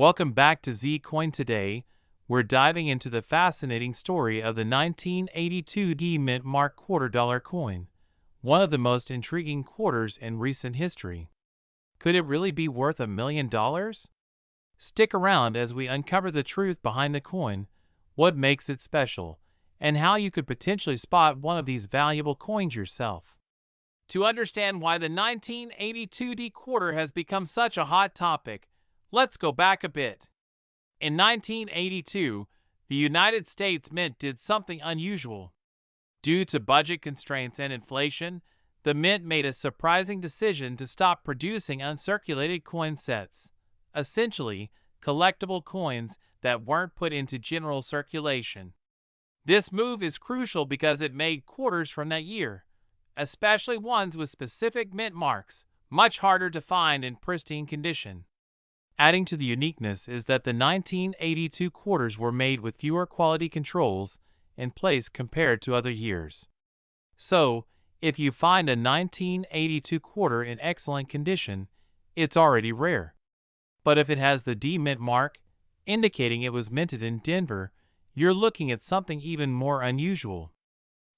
Welcome back to Z-Coin. Today, we're diving into the fascinating story of the 1982 Mint Mark $2 coin, one of the most intriguing quarters in recent history. Could it really be worth $1 million? Stick around as we uncover the truth behind the coin, what makes it special, and how you could potentially spot one of these valuable coins yourself. To understand why the 1982 quarter has become such a hot topic, let's go back a bit. In 1982, the United States Mint did something unusual. Due to budget constraints and inflation, the Mint made a surprising decision to stop producing uncirculated coin sets, essentially collectible coins that weren't put into general circulation. This move is crucial because it made quarters from that year, especially ones with specific mint marks, much harder to find in pristine condition. Adding to the uniqueness is that the 1982 quarters were made with fewer quality controls in place compared to other years. So, if you find a 1982 quarter in excellent condition, it's already rare. But if it has the D Mint mark, indicating it was minted in Denver, you're looking at something even more unusual.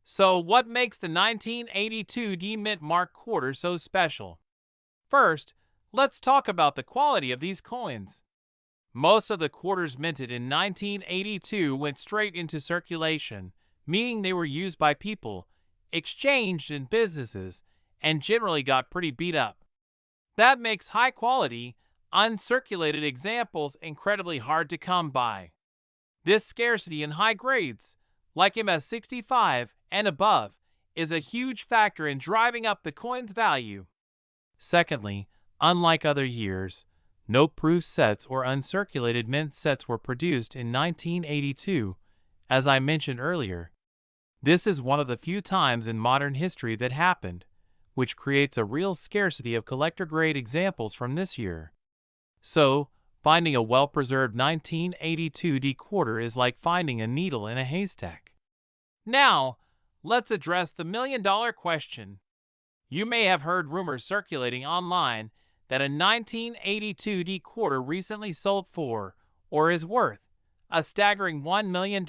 So, what makes the 1982 D Mint mark quarter so special? First, let's talk about the quality of these coins. Most of the quarters minted in 1982 went straight into circulation, meaning they were used by people, exchanged in businesses, and generally got pretty beat up. That makes high-quality, uncirculated examples incredibly hard to come by. This scarcity in high grades, like MS65 and above, is a huge factor in driving up the coin's value. Secondly, unlike other years, no proof sets or uncirculated mint sets were produced in 1982, as I mentioned earlier. This is one of the few times in modern history that happened, which creates a real scarcity of collector-grade examples from this year. So, finding a well-preserved 1982 D quarter is like finding a needle in a haystack. Now, let's address the million-dollar question. You may have heard rumors circulating online that a 1982 D quarter recently sold for, or is worth, a staggering $1 million.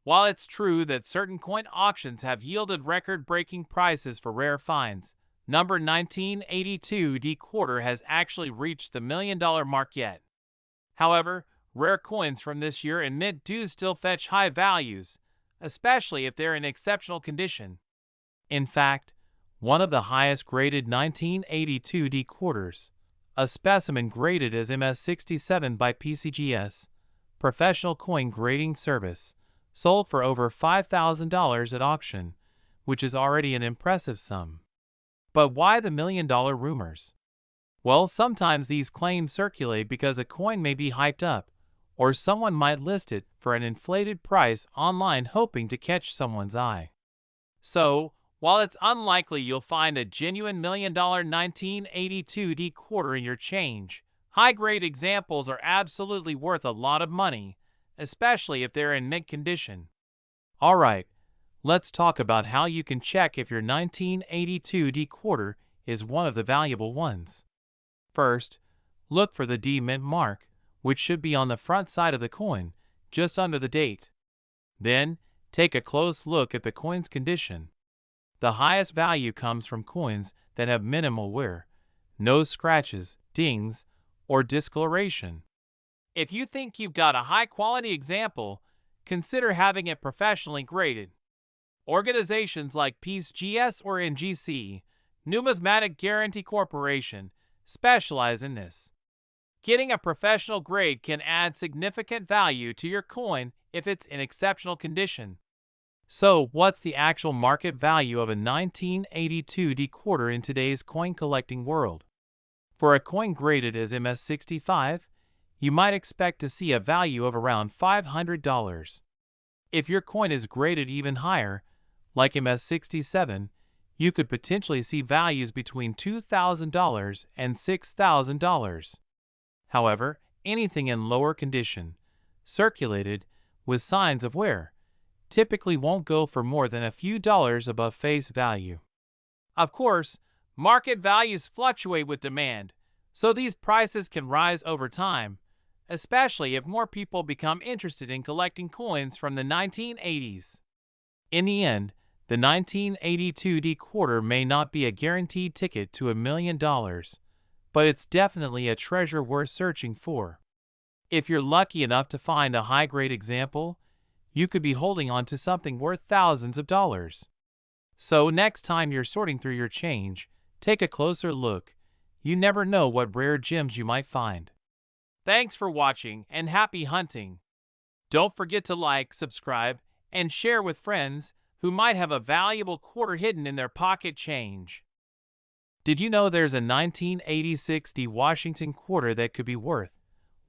While it's true that certain coin auctions have yielded record-breaking prices for rare finds, number 1982 D quarter has actually reached the $1 million mark yet. However, rare coins from this year in mint do still fetch high values, especially if they're in exceptional condition. In fact, one of the highest graded 1982 D quarters, a specimen graded as MS67 by PCGS, Professional Coin Grading Service, sold for over $5,000 at auction, which is already an impressive sum. But why the $1 million rumors? Well, sometimes these claims circulate because a coin may be hyped up, or someone might list it for an inflated price online hoping to catch someone's eye. So, while it's unlikely you'll find a genuine $1 million 1982 D quarter in your change, high-grade examples are absolutely worth a lot of money, especially if they're in mint condition. Alright, let's talk about how you can check if your 1982 D quarter is one of the valuable ones. First, look for the D Mint mark, which should be on the front side of the coin, just under the date. Then, take a close look at the coin's condition. The highest value comes from coins that have minimal wear, no scratches, dings, or discoloration. If you think you've got a high-quality example, consider having it professionally graded. Organizations like PCGS or NGC, Numismatic Guarantee Corporation, specialize in this. Getting a professional grade can add significant value to your coin if it's in exceptional condition. So, what's the actual market value of a 1982 D quarter in today's coin collecting world? For a coin graded as MS65, you might expect to see a value of around $500. If your coin is graded even higher, like MS67, you could potentially see values between $2,000 and $6,000. However, anything in lower condition, circulated, with signs of wear, typically won't go for more than a few dollars above face value. Of course, market values fluctuate with demand, So these prices can rise over time, especially if more people become interested in collecting coins from the 1980s. In the end, the 1982 D quarter may not be a guaranteed ticket to $1 million, but it's definitely a treasure worth searching for. If you're lucky enough to find a high-grade example, you could be holding on to something worth thousands of dollars. So next time you're sorting through your change, take a closer look. You never know what rare gems you might find. Thanks for watching and happy hunting. Don't forget to like, subscribe, and share with friends who might have a valuable quarter hidden in their pocket change. Did you know there's a 1986 D Washington quarter that could be worth,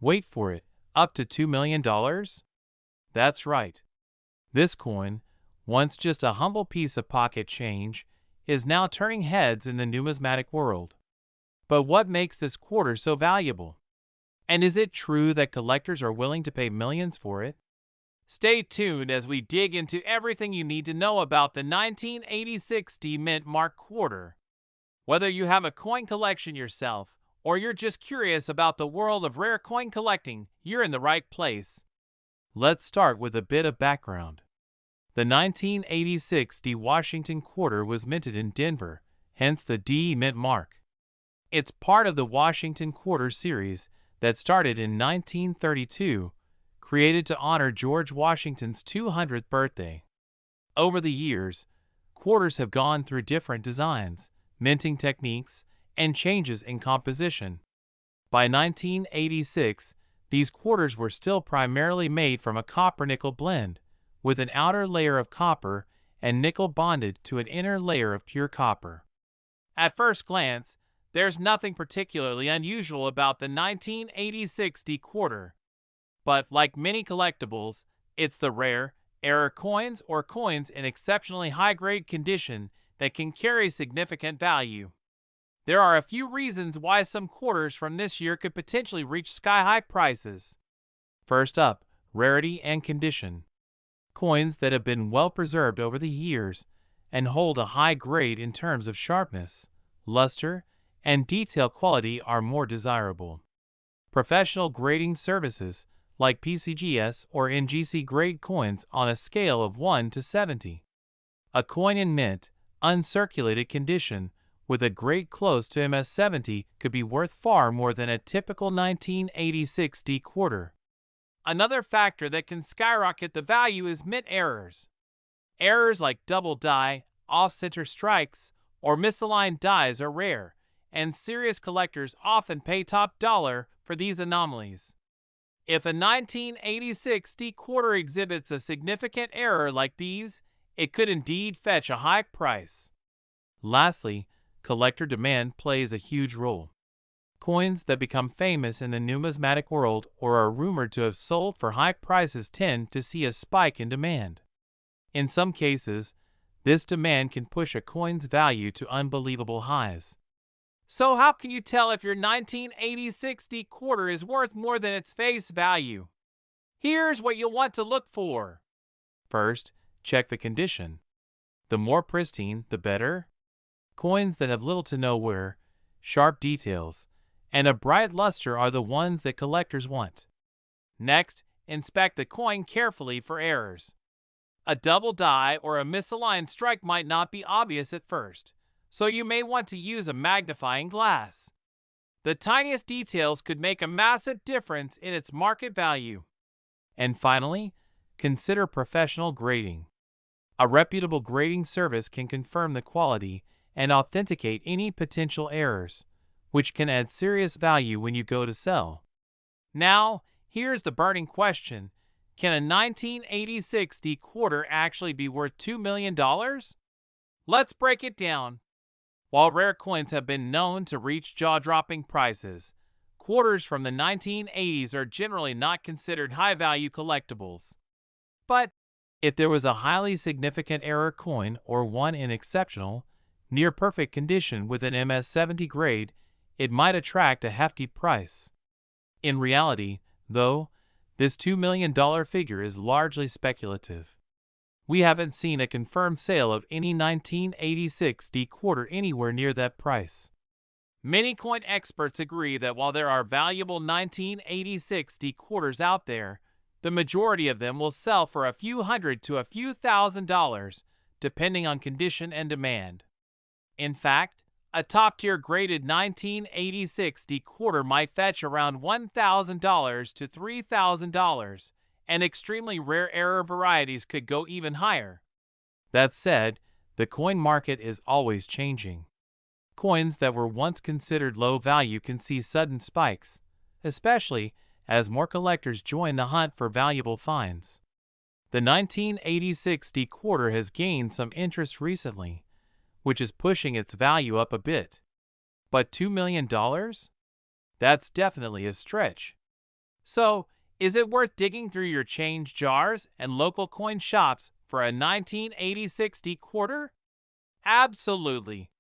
wait for it, up to $2 million? That's right. This coin, once just a humble piece of pocket change, is now turning heads in the numismatic world. But what makes this quarter so valuable? And is it true that collectors are willing to pay millions for it? Stay tuned as we dig into everything you need to know about the 1986 D Mint Mark quarter. Whether you have a coin collection yourself, or you're just curious about the world of rare coin collecting, you're in the right place. Let's start with a bit of background. The 1986 D Washington quarter was minted in Denver, hence the D Mint mark. It's part of the Washington Quarter series that started in 1932, created to honor George Washington's 200th birthday. Over the years, quarters have gone through different designs, minting techniques, and changes in composition. By 1986, these quarters were still primarily made from a copper-nickel blend, with an outer layer of copper and nickel bonded to an inner layer of pure copper. At first glance, there's nothing particularly unusual about the 1986 D quarter. But like many collectibles, it's the rare, error coins or coins in exceptionally high-grade condition that can carry significant value. There are a few reasons why some quarters from this year could potentially reach sky-high prices. First up, rarity and condition. Coins that have been well preserved over the years and hold a high grade in terms of sharpness, luster, and detail quality are more desirable. Professional grading services like PCGS or NGC grade coins on a scale of 1 to 70. A coin in mint, uncirculated condition with a grade close to MS70 could be worth far more than a typical 1986 D quarter. Another factor that can skyrocket the value is mint errors. Errors like double die, off-center strikes, or misaligned dies are rare, and serious collectors often pay top dollar for these anomalies. If a 1986 D quarter exhibits a significant error like these, it could indeed fetch a high price. Lastly, collector demand plays a huge role. Coins that become famous in the numismatic world or are rumored to have sold for high prices tend to see a spike in demand. In some cases, this demand can push a coin's value to unbelievable highs. So how can you tell if your 1986 D quarter is worth more than its face value? Here's what you'll want to look for. First, check the condition. The more pristine, the better. Coins that have little to no wear, sharp details, and a bright luster are the ones that collectors want. Next, inspect the coin carefully for errors. A double die or a misaligned strike might not be obvious at first, so you may want to use a magnifying glass. The tiniest details could make a massive difference in its market value. And finally, consider professional grading. A reputable grading service can confirm the quality and authenticate any potential errors, which can add serious value when you go to sell. Now, here's the burning question. Can a 1986 D quarter actually be worth $2 million? Let's break it down. While rare coins have been known to reach jaw-dropping prices, quarters from the 1980s are generally not considered high-value collectibles. But if there was a highly significant error coin or one in exceptional, near-perfect condition with an MS70 grade, it might attract a hefty price. In reality, though, this $2 million figure is largely speculative. We haven't seen a confirmed sale of any 1986 D quarter anywhere near that price. Many coin experts agree that while there are valuable 1986 D quarters out there, the majority of them will sell for a few hundred to a few $1,000s, depending on condition and demand. In fact, a top-tier graded 1986 D quarter might fetch around $1,000 to $3,000, and extremely rare error varieties could go even higher. That said, the coin market is always changing. Coins that were once considered low value can see sudden spikes, especially as more collectors join the hunt for valuable finds. The 1986 D quarter has gained some interest recently, which is pushing its value up a bit. But $2 million? That's definitely a stretch. So, is it worth digging through your change jars and local coin shops for a 1986 D quarter? Absolutely.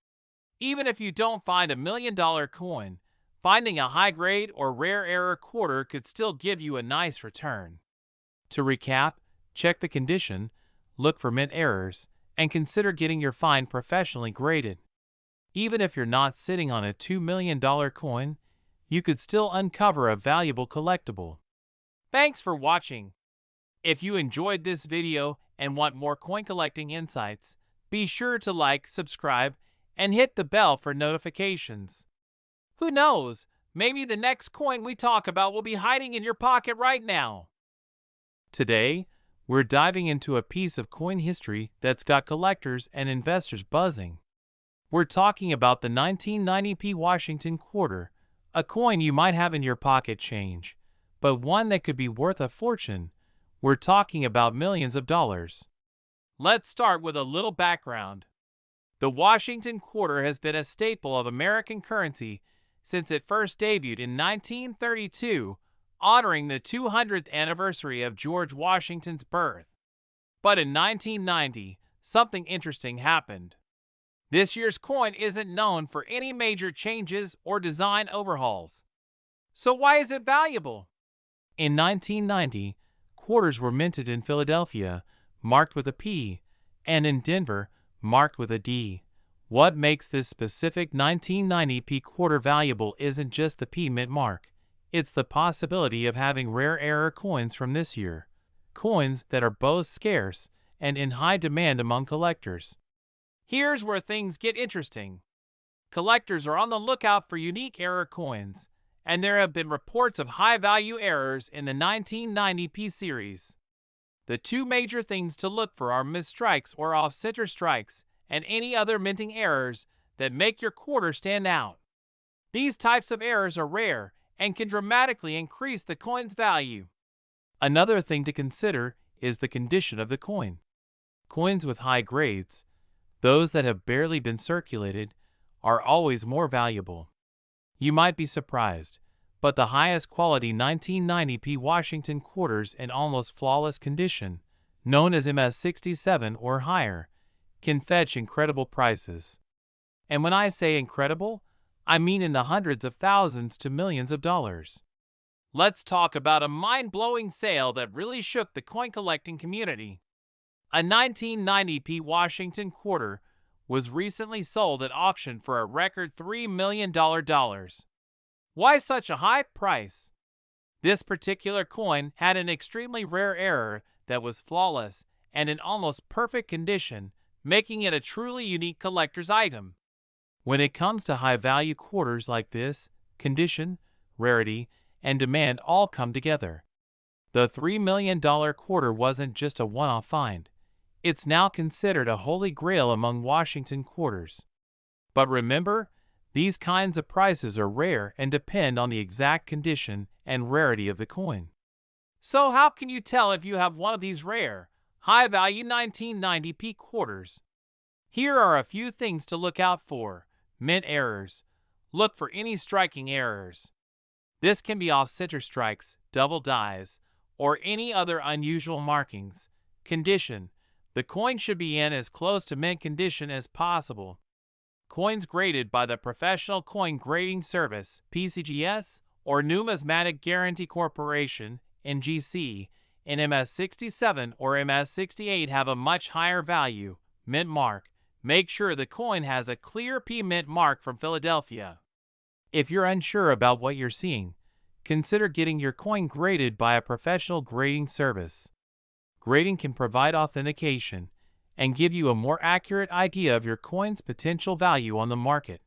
Even if you don't find $1 million coin, finding a high-grade or rare error quarter could still give you a nice return. To recap, check the condition, look for mint errors, and consider getting your find professionally graded. Even if you're not sitting on a $2 million coin, you could still uncover a valuable collectible. Thanks for watching. If you enjoyed this video and want more coin collecting insights, be sure to like, subscribe, and hit the bell for notifications. Who knows, maybe the next coin we talk about will be hiding in your pocket right now. Today, we're diving into a piece of coin history that's got collectors and investors buzzing. We're talking about the 1990p Washington quarter, a coin you might have in your pocket change, but one that could be worth a fortune. We're talking about millions of dollars. Let's start with a little background. The Washington quarter has been a staple of American currency since it first debuted in 1932, honoring the 200th anniversary of George Washington's birth. But in 1990, something interesting happened. This year's coin isn't known for any major changes or design overhauls. So why is it valuable? In 1990, quarters were minted in Philadelphia, marked with a P, and in Denver, marked with a D. What makes this specific 1990p quarter valuable isn't just the P mint mark. It's the possibility of having rare error coins from this year. Coins that are both scarce and in high demand among collectors. Here's where things get interesting. Collectors are on the lookout for unique error coins, and there have been reports of high-value errors in the 1990p series. The two major things to look for are misstrikes or off-center strikes, and any other minting errors that make your quarter stand out. These types of errors are rare and can dramatically increase the coin's value. Another thing to consider is the condition of the coin. Coins with high grades, those that have barely been circulated, are always more valuable. You might be surprised, but the highest quality 1990p Washington quarters in almost flawless condition, known as MS67 or higher, can fetch incredible prices. And when I say incredible, I mean in the hundreds of thousands to millions of dollars. Let's talk about a mind-blowing sale that really shook the coin collecting community. A 1990p Washington quarter was recently sold at auction for a record $3 million. Why such a high price? This particular coin had an extremely rare error that was flawless and in almost perfect condition, making it a truly unique collector's item. When it comes to high-value quarters like this, condition, rarity, and demand all come together. The $3 million quarter wasn't just a one-off find. It's now considered a holy grail among Washington quarters. But remember, these kinds of prices are rare and depend on the exact condition and rarity of the coin. So how can you tell if you have one of these rare, high-value 1990p quarters? Here are a few things to look out for. Mint errors. Look for any striking errors. This can be off-center strikes, double dies, or any other unusual markings. Condition. The coin should be in as close to mint condition as possible. Coins graded by the Professional Coin Grading Service, PCGS, or Numismatic Guarantee Corporation, NGC, in MS67 or MS68 have a much higher value, mint mark. Make sure the coin has a clear P mint mark from Philadelphia. If you're unsure about what you're seeing, consider getting your coin graded by a professional grading service. Grading can provide authentication and give you a more accurate idea of your coin's potential value on the market.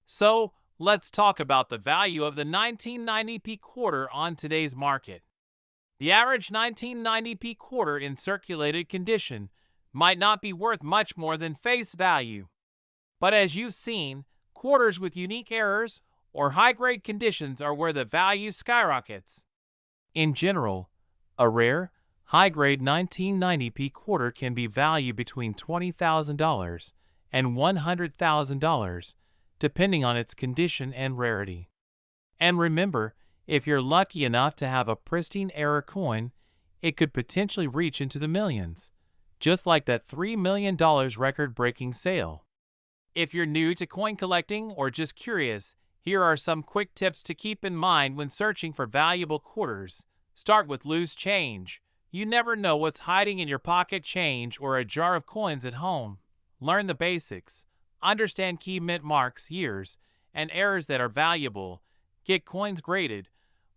So, let's talk about the value of the 1990p quarter on today's market. The average 1990p quarter in circulated condition might not be worth much more than face value. But as you've seen, quarters with unique errors or high-grade conditions are where the value skyrockets. In general, a rare, high-grade 1990p quarter can be valued between $20,000 and $100,000, depending on its condition and rarity. And remember, if you're lucky enough to have a pristine error coin, it could potentially reach into the millions, just like that $3 million record-breaking sale. If you're new to coin collecting or just curious, here are some quick tips to keep in mind when searching for valuable quarters. Start with loose change. You never know what's hiding in your pocket change or a jar of coins at home. Learn the basics. Understand key mint marks, years, and errors that are valuable. Get coins graded.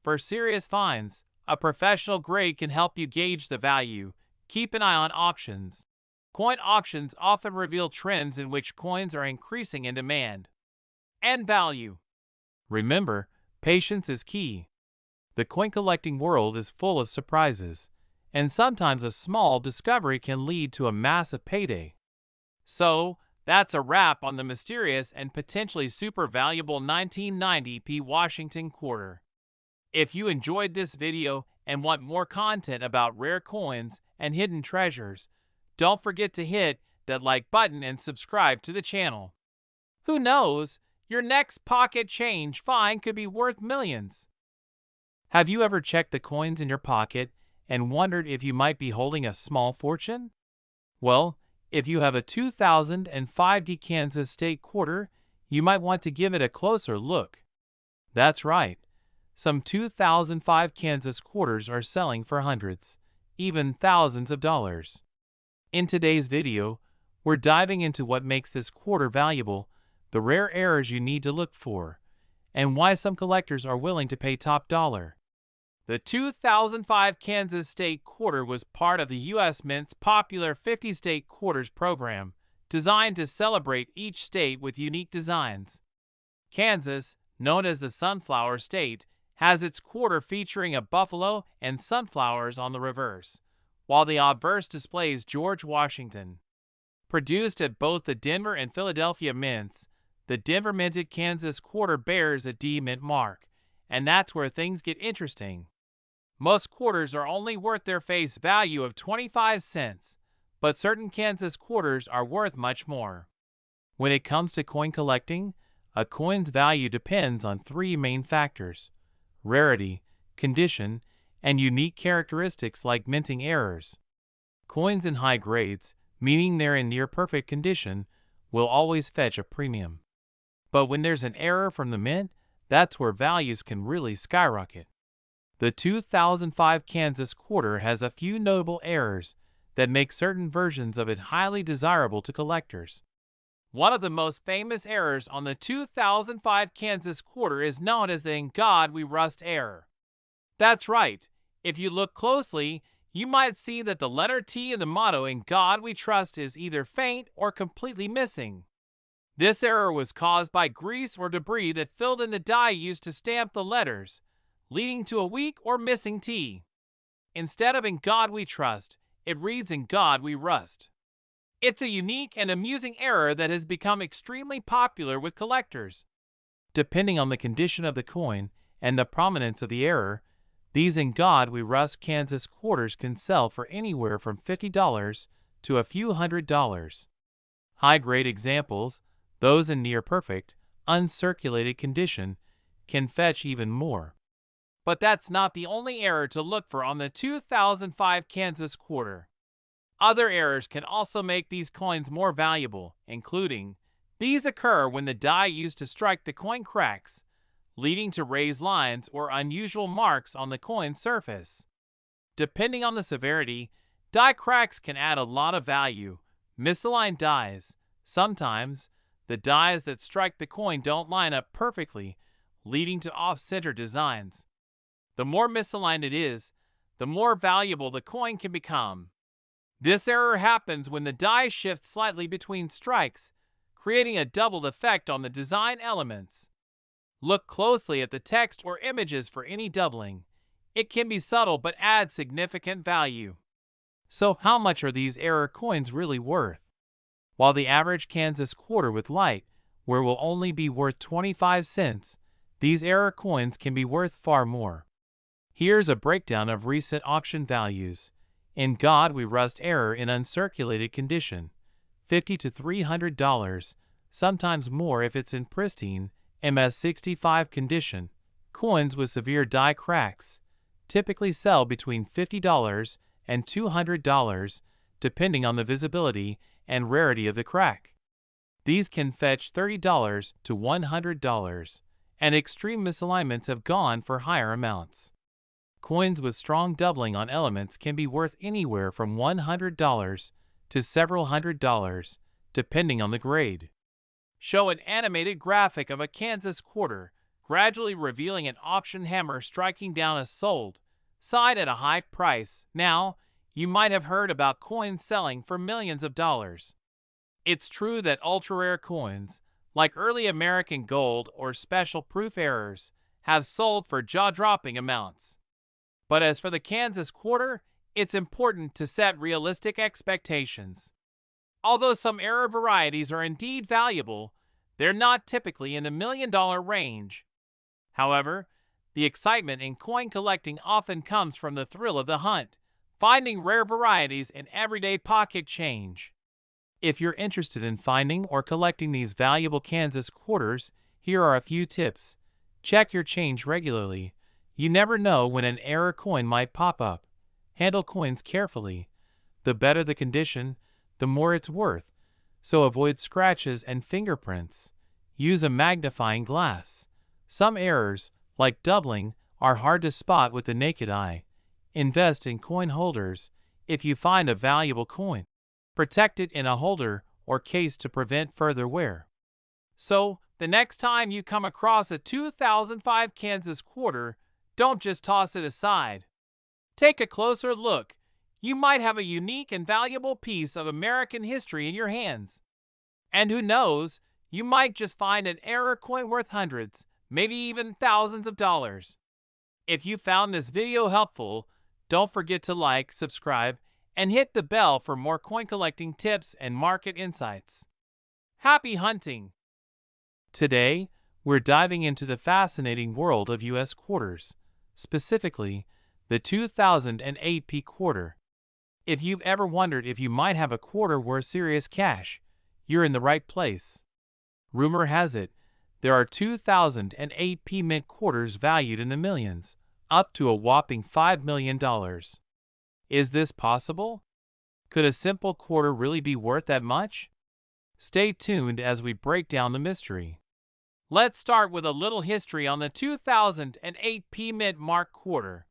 For serious finds, a professional grade can help you gauge the value. Keep an eye on auctions. Coin auctions often reveal trends in which coins are increasing in demand and value. Remember, patience is key. The coin collecting world is full of surprises, and sometimes a small discovery can lead to a massive payday. So, that's a wrap on the mysterious and potentially super valuable 1990p Washington quarter. If you enjoyed this video and want more content about rare coins and hidden treasures, don't forget to hit that like button and subscribe to the channel. Who knows, your next pocket change find could be worth millions. Have you ever checked the coins in your pocket and wondered if you might be holding a small fortune? Well, if you have a 2005 Kansas State quarter, you might want to give it a closer look. That's right. Some 2005 Kansas quarters are selling for hundreds, even thousands of dollars. In today's video, we're diving into what makes this quarter valuable, the rare errors you need to look for, and why some collectors are willing to pay top dollar. The 2005 Kansas State quarter was part of the U.S. Mint's popular 50-state quarters program, designed to celebrate each state with unique designs. Kansas, known as the Sunflower State, has its quarter featuring a buffalo and sunflowers on the reverse, while the obverse displays George Washington. Produced at both the Denver and Philadelphia mints, the Denver minted Kansas quarter bears a D mint mark, and that's where things get interesting. Most quarters are only worth their face value of 25 cents, but certain Kansas quarters are worth much more. When it comes to coin collecting, a coin's value depends on three main factors: rarity, condition, and unique characteristics like minting errors. Coins in high grades, meaning they're in near-perfect condition, will always fetch a premium. But when there's an error from the mint, that's where values can really skyrocket. The 2005 Kansas quarter has a few notable errors that make certain versions of it highly desirable to collectors. One of the most famous errors on the 2005 Kansas quarter is known as the "In God We Rust" error. That's right. If you look closely, you might see that the letter T in the motto "In God We Trust" is either faint or completely missing. This error was caused by grease or debris that filled in the die used to stamp the letters, leading to a weak or missing T. Instead of "In God We Trust," it reads "In God We Rust." It's a unique and amusing error that has become extremely popular with collectors. Depending on the condition of the coin and the prominence of the error, these "In God We Rust" Kansas quarters can sell for anywhere from $50 to a few $100s. High-grade examples, those in near-perfect, uncirculated condition, can fetch even more. But that's not the only error to look for on the 2005 Kansas quarter. Other errors can also make these coins more valuable, including: these occur when the die used to strike the coin cracks, leading to raised lines or unusual marks on the coin's surface. Depending on the severity, die cracks can add a lot of value. Misaligned dies. Sometimes, the dies that strike the coin don't line up perfectly, leading to off-center designs. The more misaligned it is, the more valuable the coin can become. This error happens when the die shifts slightly between strikes, creating a doubled effect on the design elements. Look closely at the text or images for any doubling. It can be subtle but adds significant value. So how much are these error coins really worth? While the average Kansas quarter with light wear will only be worth 25 cents, these error coins can be worth far more. Here's a breakdown of recent auction values. In God We Rust error in uncirculated condition, $50 to $300, sometimes more if it's in pristine MS65 condition. Coins with severe die cracks typically sell between $50 and $200, depending on the visibility and rarity of the crack. These can fetch $30 to $100, and extreme misalignments have gone for higher amounts. Coins with strong doubling on elements can be worth anywhere from $100 to several $100s, depending on the grade. Show an animated graphic of a Kansas quarter, gradually revealing an auction hammer striking down a sold side at a high price. Now, you might have heard about coins selling for millions of dollars. It's true that ultra-rare coins, like early American gold or special proof errors, have sold for jaw-dropping amounts. But as for the Kansas quarter, it's important to set realistic expectations. Although some error varieties are indeed valuable, they're not typically in the $1 million range. However, the excitement in coin collecting often comes from the thrill of the hunt, finding rare varieties in everyday pocket change. If you're interested in finding or collecting these valuable Kansas quarters, here are a few tips. Check your change regularly. You never know when an error coin might pop up. Handle coins carefully. The better the condition, the more it's worth, so avoid scratches and fingerprints. Use a magnifying glass. Some errors, like doubling, are hard to spot with the naked eye. Invest in coin holders. If you find a valuable coin, protect it in a holder or case to prevent further wear. So, the next time you come across a 2005 Kansas quarter, don't just toss it aside. Take a closer look. You might have a unique and valuable piece of American history in your hands. And who knows, you might just find an error coin worth hundreds, maybe even thousands of dollars. If you found this video helpful, don't forget to like, subscribe, and hit the bell for more coin collecting tips and market insights. Happy hunting! Today, we're diving into the fascinating world of U.S. quarters, specifically the 2008 P quarter. If you've ever wondered if you might have a quarter worth serious cash, you're in the right place. Rumor has it, there are 2008 Pment quarters valued in the millions, up to a whopping $5 million. Is this possible? Could a simple quarter really be worth that much? Stay tuned as we break down the mystery. Let's start with a little history on the 2008 Pment Mark quarter.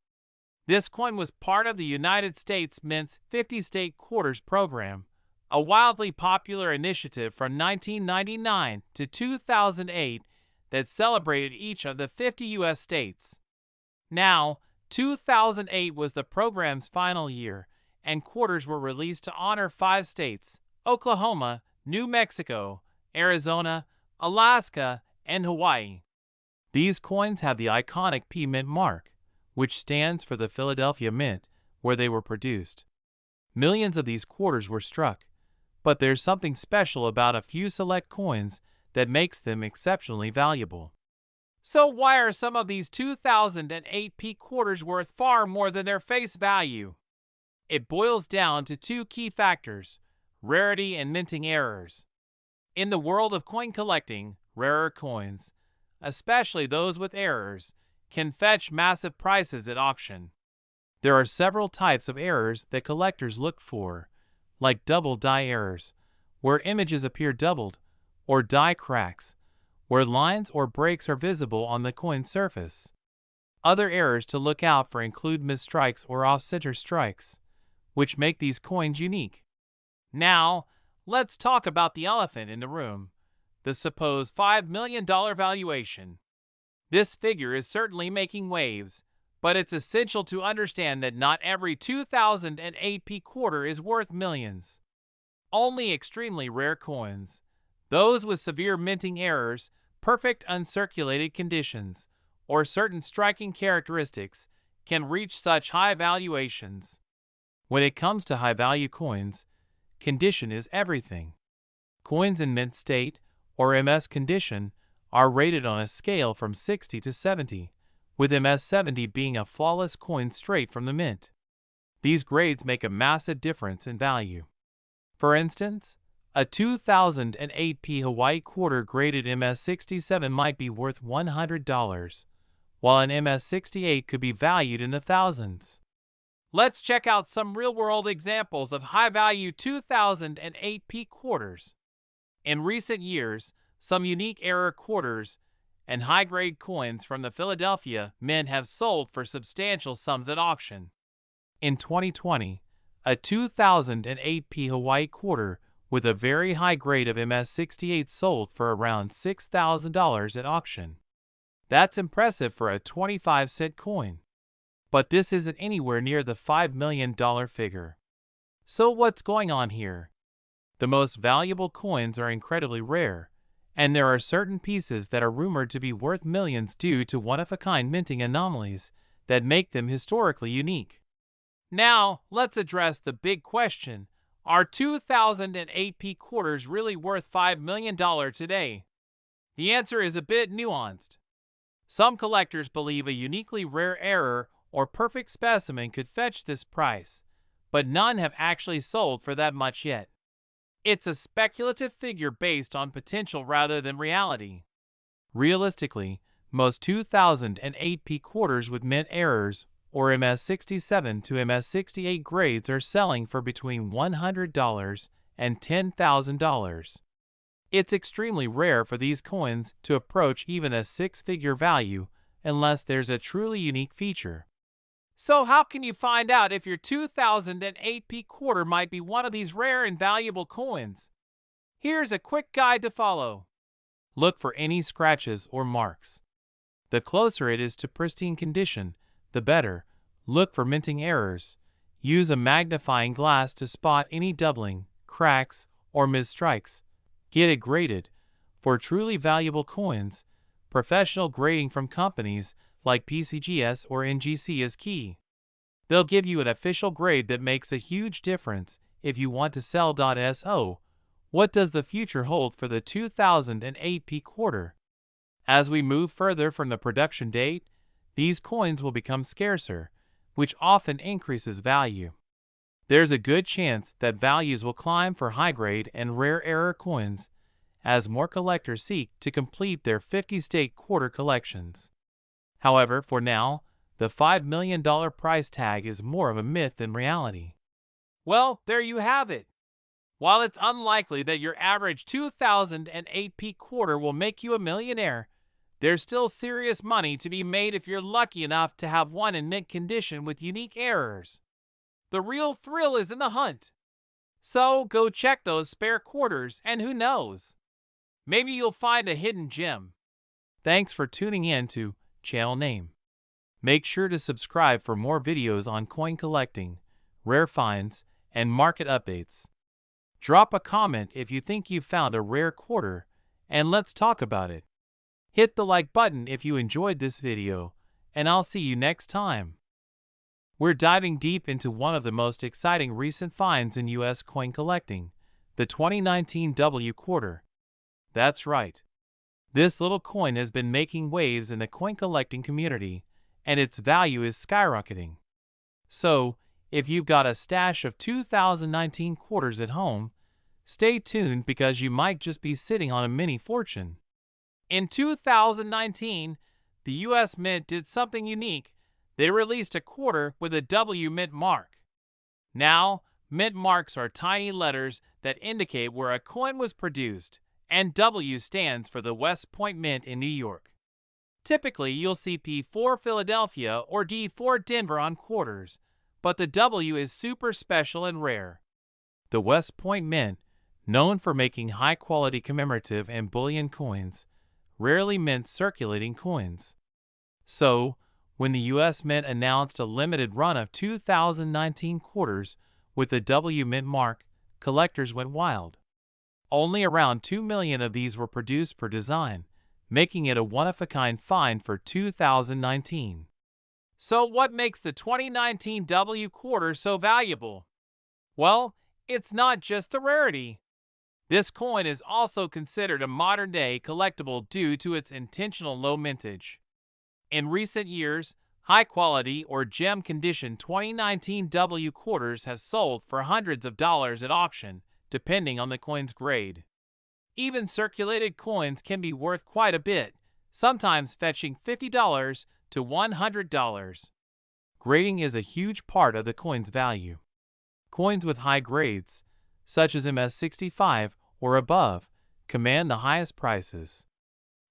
This coin was part of the United States Mint's 50-state quarters program, a wildly popular initiative from 1999 to 2008 that celebrated each of the 50 U.S. states. Now, 2008 was the program's final year, and quarters were released to honor 5 states: Oklahoma, New Mexico, Arizona, Alaska, and Hawaii. These coins have the iconic Pment mark, which stands for the Philadelphia Mint, where they were produced. Millions of these quarters were struck, but there's something special about a few select coins that makes them exceptionally valuable. So why are some of these 2008 P quarters worth far more than their face value? It boils down to 2 key factors: rarity and minting errors. In the world of coin collecting, rarer coins, especially those with errors, can fetch massive prices at auction. There are several types of errors that collectors look for, like double die errors, where images appear doubled, or die cracks, where lines or breaks are visible on the coin surface. Other errors to look out for include misstrikes or off-center strikes, which make these coins unique. Now, let's talk about the elephant in the room, the supposed $5 million valuation. This figure is certainly making waves, but it's essential to understand that not every 2008 quarter is worth millions. Only extremely rare coins, those with severe minting errors, perfect uncirculated conditions, or certain striking characteristics, can reach such high valuations. When it comes to high-value coins, condition is everything. Coins in mint state, or MS condition, are rated on a scale from 60 to 70, with MS 70 being a flawless coin straight from the mint. These grades make a massive difference in value. For instance, a 2008 Hawaii quarter graded MS 67 might be worth $100, while an MS 68 could be valued in the thousands. Let's check out some real-world examples of high-value 2008 quarters. In recent years, some unique error quarters and high-grade coins from the Philadelphia Mint have sold for substantial sums at auction. In 2020, a 2008 Hawaii quarter with a very high grade of MS 68 sold for around $6,000 at auction. That's impressive for a 25-cent coin. But this isn't anywhere near the $5 million figure. So what's going on here? The most valuable coins are incredibly rare, and there are certain pieces that are rumored to be worth millions due to one-of-a-kind minting anomalies that make them historically unique. Now, let's address the big question. Are 2008 quarters really worth $5 million today? The answer is a bit nuanced. Some collectors believe a uniquely rare error or perfect specimen could fetch this price, but none have actually sold for that much yet. It's a speculative figure based on potential rather than reality. Realistically, most 2008 quarters with mint errors or MS 67 to MS 68 grades are selling for between $100 and $10,000. It's extremely rare for these coins to approach even a six-figure value unless there's a truly unique feature. So how can you find out if your 2008 quarter might be one of these rare and valuable coins? Here's a quick guide to follow. Look for any scratches or marks. The closer it is to pristine condition, the better. Look for minting errors. Use a magnifying glass to spot any doubling, cracks, or misstrikes. Get it graded. For truly valuable coins, professional grading from companies like PCGS or NGC is key. They'll give you an official grade that makes a huge difference if you want to sell. So, what does the future hold for the 2008 quarter? As we move further from the production date, these coins will become scarcer, which often increases value. There's a good chance that values will climb for high-grade and rare error coins as more collectors seek to complete their 50-state quarter collections. However, for now, the $5 million price tag is more of a myth than reality. Well, there you have it. While it's unlikely that your average 2008 quarter will make you a millionaire, there's still serious money to be made if you're lucky enough to have one in mint condition with unique errors. The real thrill is in the hunt. So go check those spare quarters and who knows? Maybe you'll find a hidden gem. Thanks for tuning in to Channel Name. Make sure to subscribe for more videos on coin collecting, rare finds, and market updates. Drop a comment if you think you found a rare quarter, and let's talk about it. Hit the like button if you enjoyed this video, and I'll see you next time. We're diving deep into one of the most exciting recent finds in U.S. coin collecting, the 2019 W quarter. That's right. This little coin has been making waves in the coin collecting community, and its value is skyrocketing. So, if you've got a stash of 2019 quarters at home, stay tuned because you might just be sitting on a mini fortune. In 2019, the U.S. Mint did something unique. They released a quarter with a W mint mark. Now, mint marks are tiny letters that indicate where a coin was produced, and W stands for the West Point Mint in New York. Typically, you'll see P4 Philadelphia or D4 Denver on quarters, but the W is super special and rare. The West Point Mint, known for making high-quality commemorative and bullion coins, rarely mints circulating coins. So, when the US Mint announced a limited run of 2019 quarters with the W Mint mark, collectors went wild. Only around 2 million of these were produced per design, making it a one-of-a-kind find for 2019. So what makes the 2019 W quarter so valuable? Well, it's not just the rarity. This coin is also considered a modern-day collectible due to its intentional low mintage. In recent years, high-quality or gem condition 2019 W quarters have sold for hundreds of dollars at auction, depending on the coin's grade. Even circulated coins can be worth quite a bit, sometimes fetching $50 to $100. Grading is a huge part of the coin's value. Coins with high grades, such as MS65 or above, command the highest prices.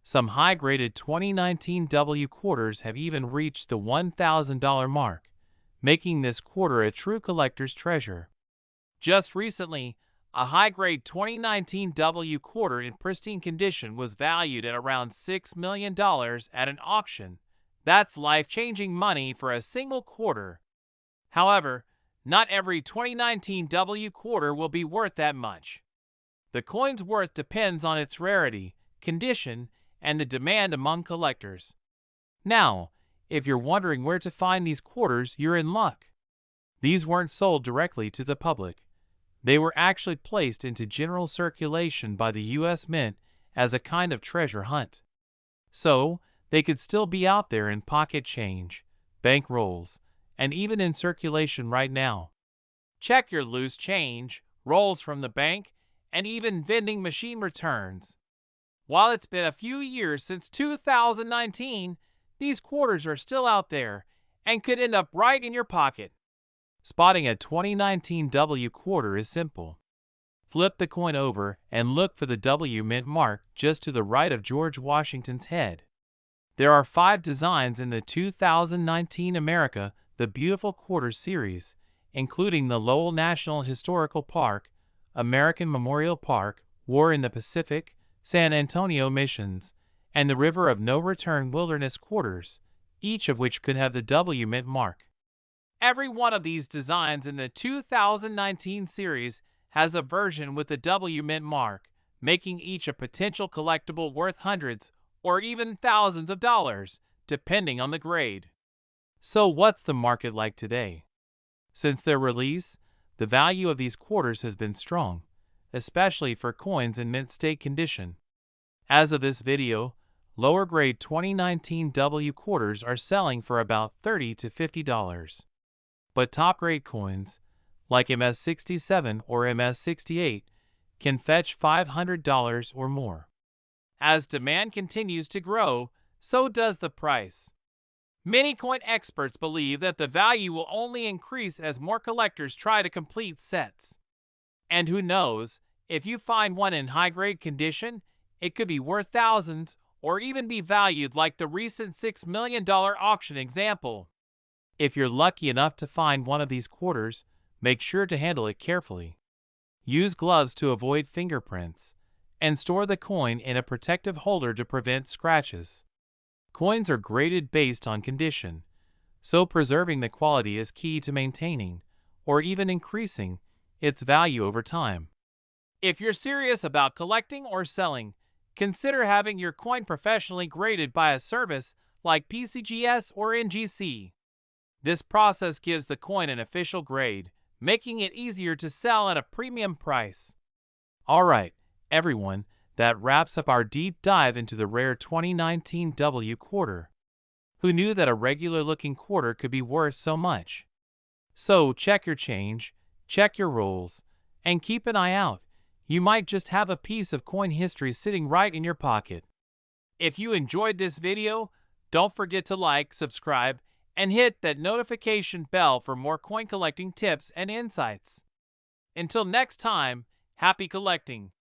Some high-graded 2019 W quarters have even reached the $1,000 mark, making this quarter a true collector's treasure. Just recently, a high-grade 2019 W quarter in pristine condition was valued at around $6 million at an auction. That's life-changing money for a single quarter. However, not every 2019 W quarter will be worth that much. The coin's worth depends on its rarity, condition, and the demand among collectors. Now, if you're wondering where to find these quarters, you're in luck. These weren't sold directly to the public. They were actually placed into general circulation by the US Mint as a kind of treasure hunt. So, they could still be out there in pocket change, bank rolls, and even in circulation right now. Check your loose change, rolls from the bank, and even vending machine returns. While it's been a few years since 2019, these quarters are still out there and could end up right in your pocket. Spotting a 2019 W quarter is simple. Flip the coin over and look for the W Mint mark just to the right of George Washington's head. There are 5 designs in the 2019 America the Beautiful Quarter series, including the Lowell National Historical Park, American Memorial Park, War in the Pacific, San Antonio Missions, and the River of No Return Wilderness Quarters, each of which could have the W Mint mark. Every one of these designs in the 2019 series has a version with the W Mint mark, making each a potential collectible worth hundreds or even thousands of dollars, depending on the grade. So what's the market like today? Since their release, the value of these quarters has been strong, especially for coins in mint state condition. As of this video, lower grade 2019 W quarters are selling for about $30 to $50. But top grade coins, like MS67 or MS68, can fetch $500 or more. As demand continues to grow, so does the price. Many coin experts believe that the value will only increase as more collectors try to complete sets. And who knows, if you find one in high-grade condition, it could be worth thousands or even be valued like the recent $6 million auction example. If you're lucky enough to find one of these quarters, make sure to handle it carefully. Use gloves to avoid fingerprints, and store the coin in a protective holder to prevent scratches. Coins are graded based on condition, so preserving the quality is key to maintaining, or even increasing, its value over time. If you're serious about collecting or selling, consider having your coin professionally graded by a service like PCGS or NGC. This process gives the coin an official grade, making it easier to sell at a premium price. Alright, everyone, that wraps up our deep dive into the rare 2019 W quarter. Who knew that a regular-looking quarter could be worth so much? So check your change, check your rolls, and keep an eye out. You might just have a piece of coin history sitting right in your pocket. If you enjoyed this video, don't forget to like, subscribe, and hit that notification bell for more coin collecting tips and insights. Until next time, happy collecting!